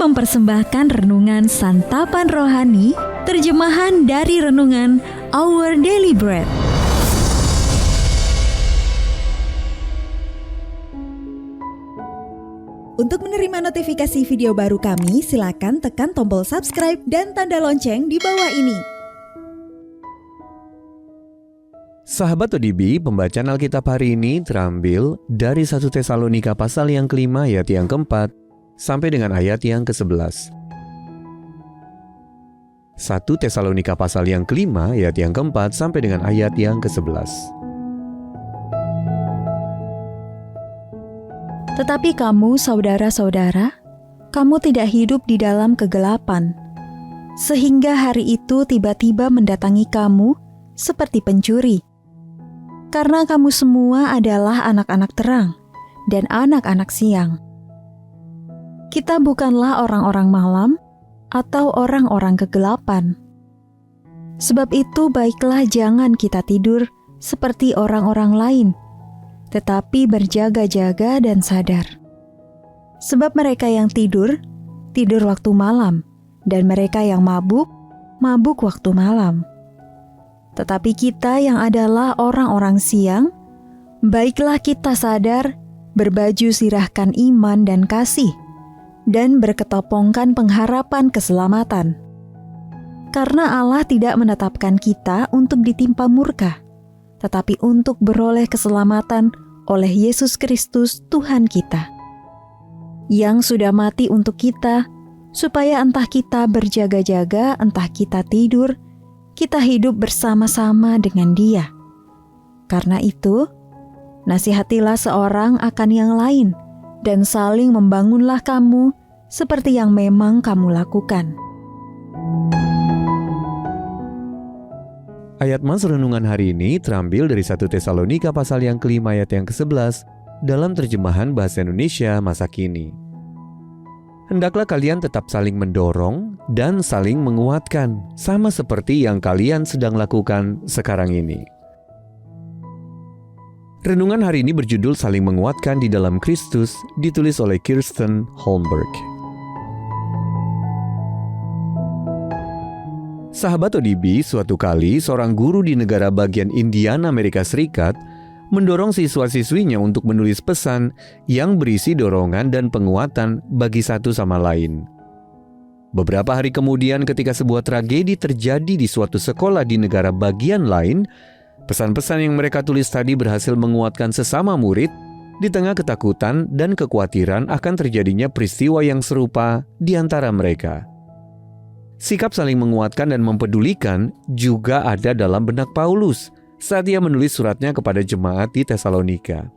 mempersembahkan renungan Santapan Rohani, terjemahan dari renungan Our Daily Bread. Untuk menerima notifikasi video baru kami, silakan tekan tombol subscribe dan tanda lonceng di bawah ini. Sahabat ODB, pembacaan Alkitab hari ini terambil dari 1 Tesalonika pasal yang ke-5 ayat yang ke-4 sampai dengan ayat yang ke-11. 1 Tesalonika pasal yang ke-5 ayat yang ke-4 sampai dengan ayat yang ke-11. Tetapi kamu, saudara-saudara, kamu tidak hidup di dalam kegelapan, sehingga hari itu tiba-tiba mendatangi kamu seperti pencuri. Karena kamu semua adalah anak-anak terang dan anak-anak siang. Kita bukanlah orang-orang malam atau orang-orang kegelapan. Sebab itu baiklah jangan kita tidur seperti orang-orang lain, tetapi berjaga-jaga dan sadar. Sebab mereka yang tidur, tidur waktu malam, dan mereka yang mabuk, mabuk waktu malam. Tetapi kita yang adalah orang-orang siang, baiklah kita sadar, berbaju sirahkan iman dan kasih, dan berketopongkan pengharapan keselamatan. Karena Allah tidak menetapkan kita untuk ditimpa murka, tetapi untuk beroleh keselamatan oleh Yesus Kristus Tuhan kita, yang sudah mati untuk kita, supaya entah kita berjaga-jaga, entah kita tidur, kita hidup bersama-sama dengan Dia. Karena itu, nasihatilah seorang akan yang lain, dan saling membangunlah kamu seperti yang memang kamu lakukan. Ayat mas renungan hari ini terambil dari 1 Tesalonika pasal yang ke-5 ayat yang ke-11 dalam terjemahan bahasa Indonesia masa kini. Hendaklah kalian tetap saling mendorong dan saling menguatkan, sama seperti yang kalian sedang lakukan sekarang ini. Renungan hari ini berjudul Saling Menguatkan di Dalam Kristus, ditulis oleh Kirsten Holmberg. Sahabat ODB, suatu kali seorang guru di negara bagian Indiana, Amerika Serikat, mendorong siswa-siswinya untuk menulis pesan yang berisi dorongan dan penguatan bagi satu sama lain. Beberapa hari kemudian ketika sebuah tragedi terjadi di suatu sekolah di negara bagian lain, pesan-pesan yang mereka tulis tadi berhasil menguatkan sesama murid di tengah ketakutan dan kekhawatiran akan terjadinya peristiwa yang serupa di antara mereka. Sikap saling menguatkan dan mempedulikan juga ada dalam benak Paulus saat ia menulis suratnya kepada jemaat di Tesalonika.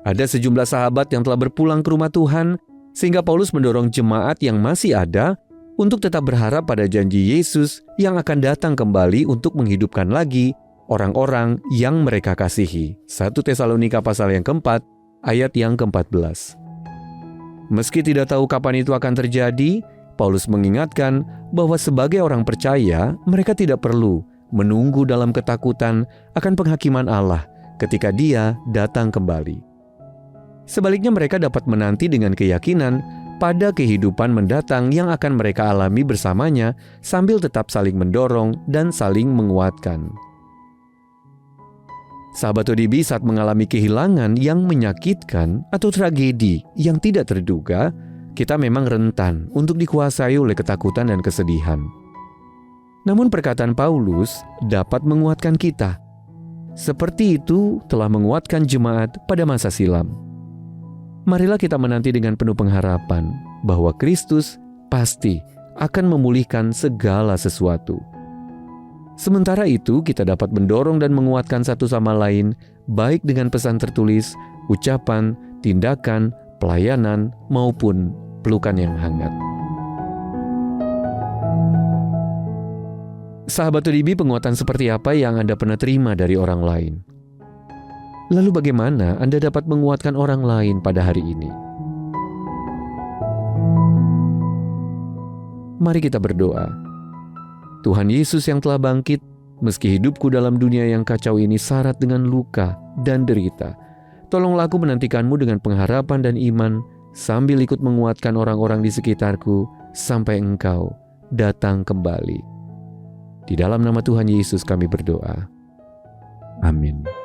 Ada sejumlah sahabat yang telah berpulang ke rumah Tuhan, sehingga Paulus mendorong jemaat yang masih ada untuk tetap berharap pada janji Yesus yang akan datang kembali untuk menghidupkan lagi orang-orang yang mereka kasihi. 1 Tesalonika pasal yang ke-4, ayat yang ke-14. Meski tidak tahu kapan itu akan terjadi, Paulus mengingatkan bahwa sebagai orang percaya, mereka tidak perlu menunggu dalam ketakutan akan penghakiman Allah ketika Dia datang kembali. Sebaliknya mereka dapat menanti dengan keyakinan pada kehidupan mendatang yang akan mereka alami bersamanya sambil tetap saling mendorong dan saling menguatkan. Sahabat ODB, saat mengalami kehilangan yang menyakitkan atau tragedi yang tidak terduga, kita memang rentan untuk dikuasai oleh ketakutan dan kesedihan. Namun perkataan Paulus dapat menguatkan kita. Seperti itu telah menguatkan jemaat pada masa silam. Marilah kita menanti dengan penuh pengharapan bahwa Kristus pasti akan memulihkan segala sesuatu. Sementara itu, kita dapat mendorong dan menguatkan satu sama lain, baik dengan pesan tertulis, ucapan, tindakan, pelayanan, maupun pelukan yang hangat. Sahabat ODB, penguatan seperti apa yang Anda pernah terima dari orang lain? Lalu bagaimana Anda dapat menguatkan orang lain pada hari ini? Mari kita berdoa. Tuhan Yesus yang telah bangkit, meski hidupku dalam dunia yang kacau ini syarat dengan luka dan derita, tolonglah aku menantikanmu dengan pengharapan dan iman sambil ikut menguatkan orang-orang di sekitarku sampai Engkau datang kembali. Di dalam nama Tuhan Yesus kami berdoa. Amin.